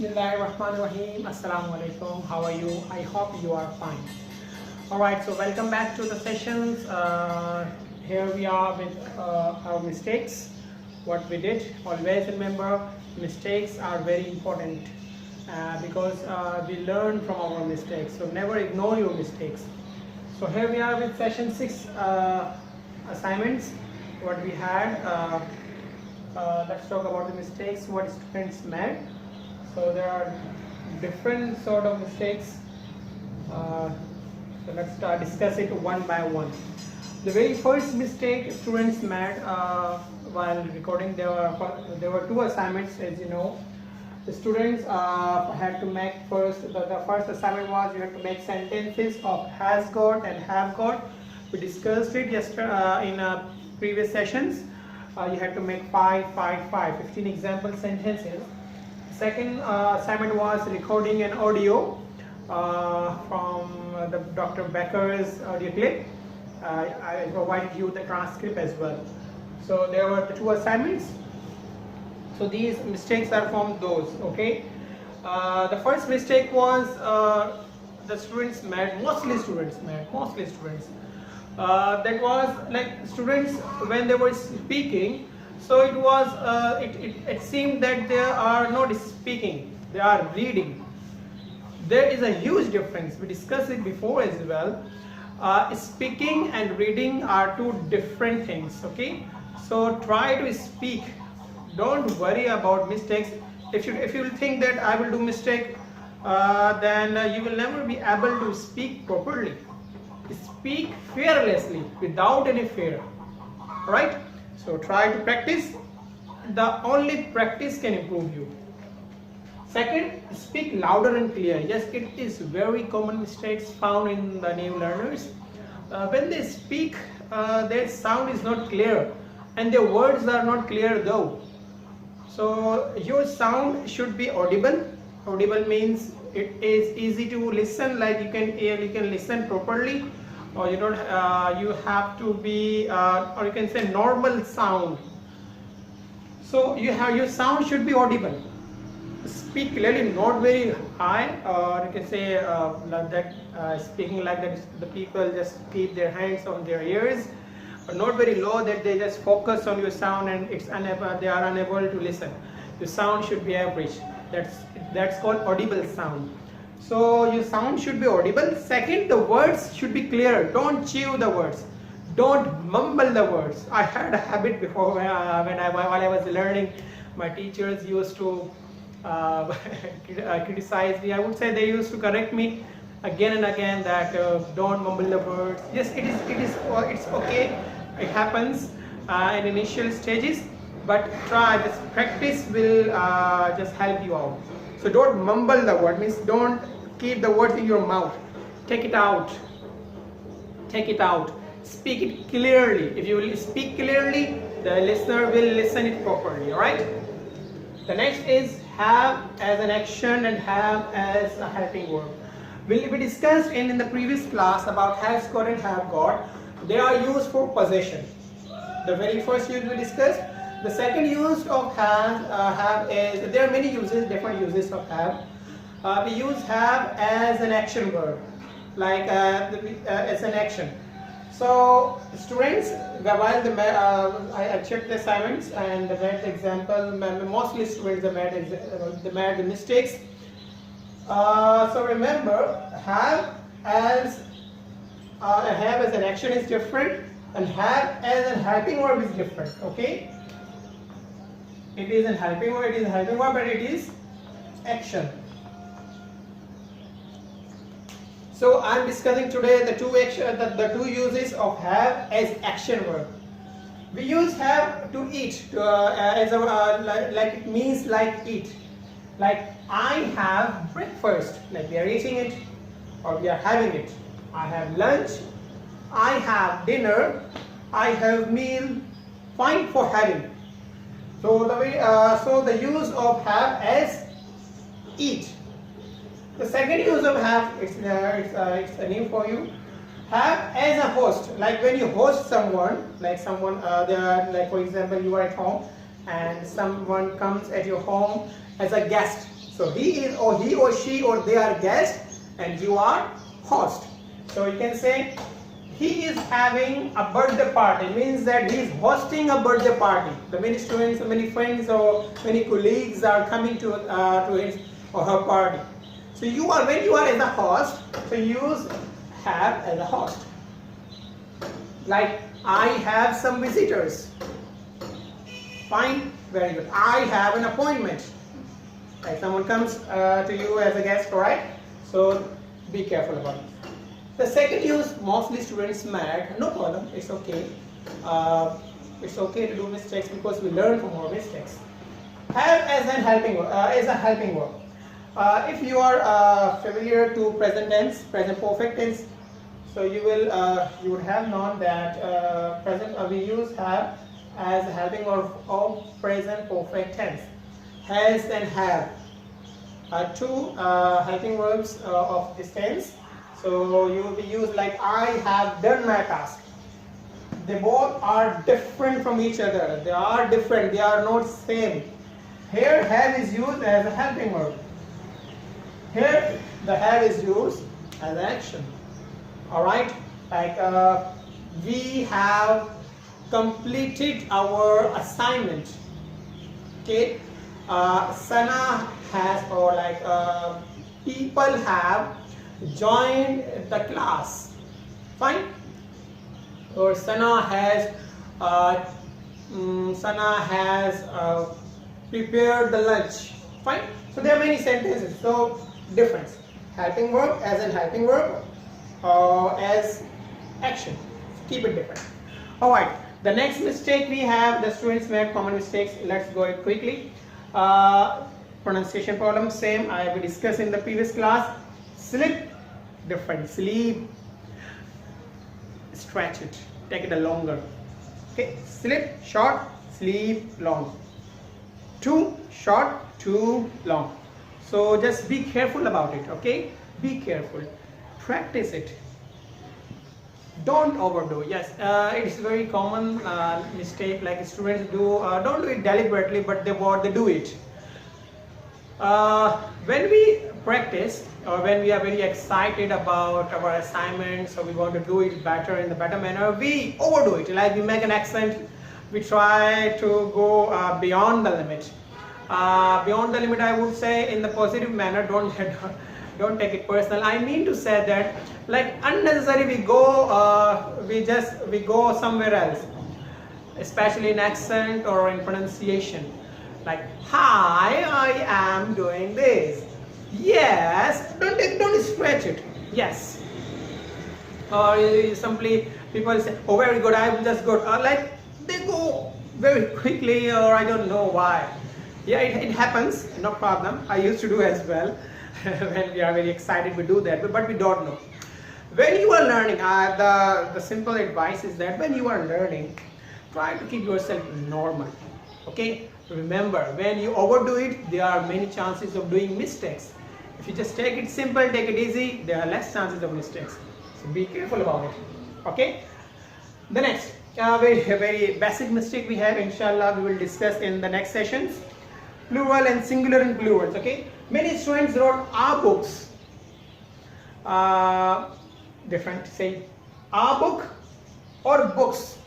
Bismillahirrahmanirrahim. Assalamu alaikum. How are you? I hope you are fine. Alright, so welcome back to the sessions. Here we are with our mistakes. What we did. Always remember, mistakes are very important because we learn from our mistakes. So never ignore your mistakes. So here we are with session 6 assignments. What we had. Let's talk about the mistakes what students made. So there are different sort of mistakes. So let's discuss it one by one. The very first mistake students made while recording, there were two assignments, as you know. The students had to make the first assignment was you have to make sentences of has got and have got. We discussed it yesterday in previous sessions. You had to make 15 example sentences. Second assignment was recording an audio from the Dr. Becker's audio clip. I provided you the transcript as well. So there were the two assignments. So these mistakes are from those. Okay. The first mistake was the students made. Mostly students. That was like students when they were speaking. So it was it seemed that they are not speaking, they are reading. There is a huge difference. We discussed it before as well. Speaking and reading are two different things. Okay, so try to speak. Don't worry about mistakes. If you think that I will do mistake, then you will never be able to speak properly. Speak fearlessly, without any fear. Right? So try to practice. The only practice can improve you. Second, speak louder and clear. Yes, it is very common mistakes found in the new learners. When they speak, their sound is not clear and their words are not clear though. So your sound should be audible. Audible means it is easy to listen, like you can listen properly. Or you don't. You have to be, or you can say normal sound. So your sound should be audible. Speak clearly, not very high, or you can say like that. Speaking like that, the people just keep their hands on their ears, but not very low that they just focus on your sound and they are unable to listen. The sound should be average. That's called audible sound. So your sound should be audible. Second, the words should be clear. Don't chew the words. Don't mumble the words. I had a habit before while I was learning. My teachers used to criticize me. I would say they used to correct me again and again that don't mumble the words. Yes, it's okay. It happens in initial stages, but try. This practice will just help you out. So don't mumble the word, means don't keep the words in your mouth. Take it out. Take it out. Speak it clearly. If you will speak clearly, the listener will listen it properly. Alright? The next is have as an action and have as a helping verb. We discussed in the previous class about has got and have got. They are used for possession. The very first use we discussed. The second use of have is, there are many uses, different uses of have. We use have as an action verb, like as an action. So students, while I checked the assignments and made the example, mostly students made the mistakes. So remember, have as an action is different, and have as a helping verb is different. Okay. It is a helping verb, but it is action. So I am discussing today the two uses of have as action verb. We use have to eat as a like it means like eat. Like I have breakfast, like we are eating it or we are having it. I have lunch, I have dinner, I have meal, fine for having. So the use of have as eat. The second use of have, it's new for you. Have as a host, like when you host someone, like for example you are at home and someone comes at your home as a guest. So he or she or they are guest and you are host. So you can say he is having a birthday party, means that he is hosting a birthday party. The many students, many friends or many colleagues are coming to his or her party. So you are, when you are as a host, so use have as a host. Like I have some visitors. Fine, very good. I have an appointment. Like someone comes to you as a guest, alright? So be careful about it. The second use, mostly students mad. No problem, it's okay. It's okay to do mistakes because we learn from our mistakes. Have as a helping verb. If you are familiar to present tense, present perfect tense, so you would have known that we use have as a helping verb of present perfect tense. Has and have are two helping verbs of this tense. So you will be used like I have done my task. They both are different from each other. They are different. They are not same. Here have is used as a helping verb. Here the have is used as action. Alright? Like we have completed our assignment. Okay? Sana has, or like people have joined the class. Fine? Or Sana has prepared the lunch. Fine? So there are many sentences. So difference. Helping verb as in helping verb as action. Keep it different. Alright. The next mistake we have, the students made common mistakes. Let's go it quickly. Pronunciation problem, same. I will discuss in the previous class. Slip, different. Sleep, stretch it, take it a longer. Okay, slip, short, sleep, long. Too short, too long. So just be careful about it. Okay, be careful. Practice it. Don't overdo. Yes, it is very common mistake. Like students do. Don't do it deliberately, but they do it. When we practice or when we are very excited about our assignments, or we want to do it better in the better manner, we overdo it. Like we make an accent, we try to go beyond the limit. Beyond the limit, I would say in the positive manner. Don't take it personal. I mean to say that, like unnecessary, we go somewhere else, especially in accent or in pronunciation. Like, hi, I am doing this. Yes, don't stretch it. Yes. Or simply people say, oh, very good, I will just go. Like they go very quickly, or I don't know why. Yeah, it happens, no problem. I used to do as well. When we are very excited, we do that, but we don't know. When you are learning, the simple advice is that when you are learning, try to keep yourself normal. Okay? Remember, when you overdo it, there are many chances of doing mistakes. If you just take it simple, take it easy, there are less chances of mistakes. So be careful about it. Okay? The next, very basic mistake we have, inshallah, we will discuss in the next sessions. Plural and singular in plurals. Okay? Many students wrote our books. Different. Say our book or books.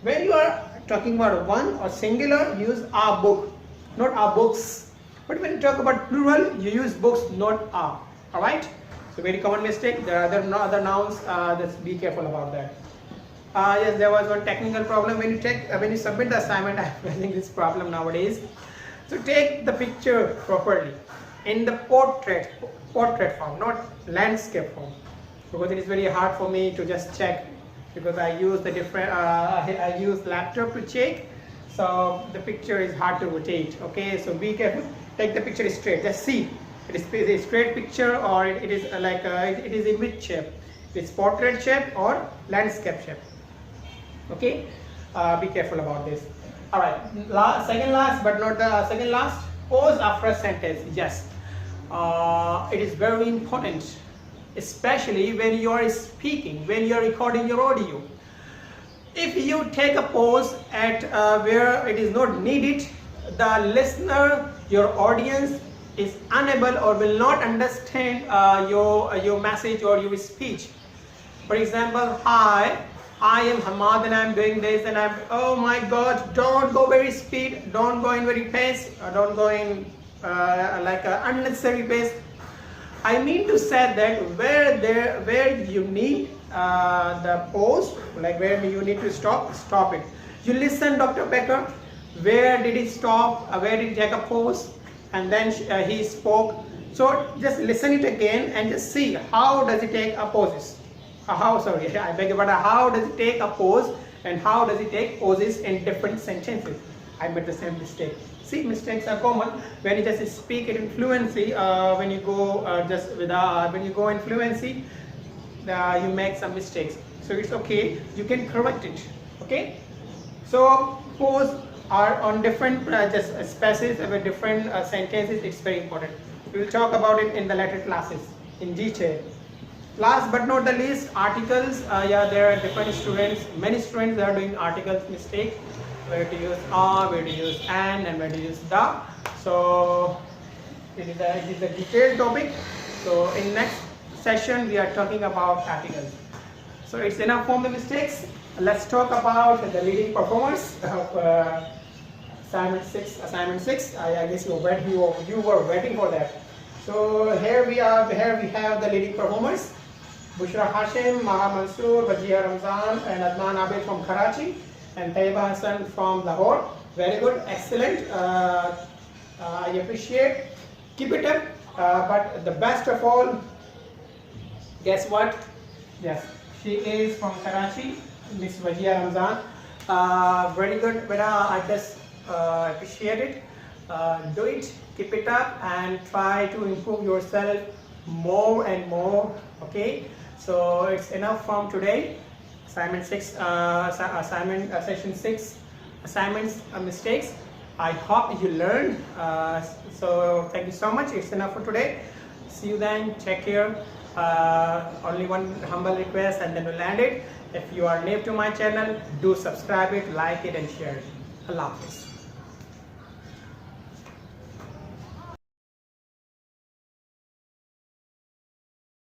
When you are talking about one or singular, use our book, not our books. But when you talk about plural, you use books, not our. Alright? So very common mistake. There are other nouns. Just be careful about that. Yes, there was one technical problem when you submit the assignment. I'm facing this problem nowadays. So take the picture properly in the portrait form, not landscape form, because it is very hard for me to just check, because I use the different I use laptop to check, so the picture is hard to rotate. Okay, so be careful. Take the picture straight. Just see it is a straight picture, or it is like it is image shape. It's portrait shape or landscape shape. Okay, be careful about this. All right, second last but not the second last, pause after a sentence. Yes, it is very important, especially when you are speaking, when you are recording your audio. If you take a pause at where it is not needed, the listener, your audience is unable or will not understand your message or your speech. For example, hi, I am Hamad and I'm doing this and I'm, oh my God, don't go very speed, don't go in very pace, don't go in like an unnecessary pace. I mean to say that where you need the pause, like where you need to stop it. You listen, Dr. Becker, where did he stop, where did he take a pause, and then he spoke. So just listen it again and just see how does he take a pauses. How does he take a pause and how does he take pauses in different sentences. I made the same mistake. See, mistakes are common when you just speak it in fluency. When you go when you go in fluency, you make some mistakes. So it's okay. You can correct it. Okay. So pause are on different just spaces with different sentences. It's very important. We will talk about it in the later classes in detail. Last but not the least, articles. Yeah, there are different students. Many students are doing articles mistake. Where to use are, where to use and where to use the. So it is a detailed topic. So in next session we are talking about articles. So it's enough from the mistakes. Let's talk about the leading performers of assignment 6. I guess you were waiting for that. So here we have the leading performers: Bushra Hashim, Maha Mansoor, Wajia Ramzan, and Adnan Abid from Karachi, and Taiba Hassan from Lahore. Very good, excellent. I appreciate. Keep it up. But the best of all, guess what? Yes, she is from Karachi, Miss Wajia Ramzan. Very good, beta. I just appreciate it. Do it, keep it up, and try to improve yourself more and more. Okay, so it's enough from today. Assignment 6, session 6, assignments mistakes. I hope you learned. So thank you so much. It's enough for today. See you then. Take care. Only one humble request and then we'll end it. If you are new to my channel, do subscribe it, like it and share it. Allah Hafiz.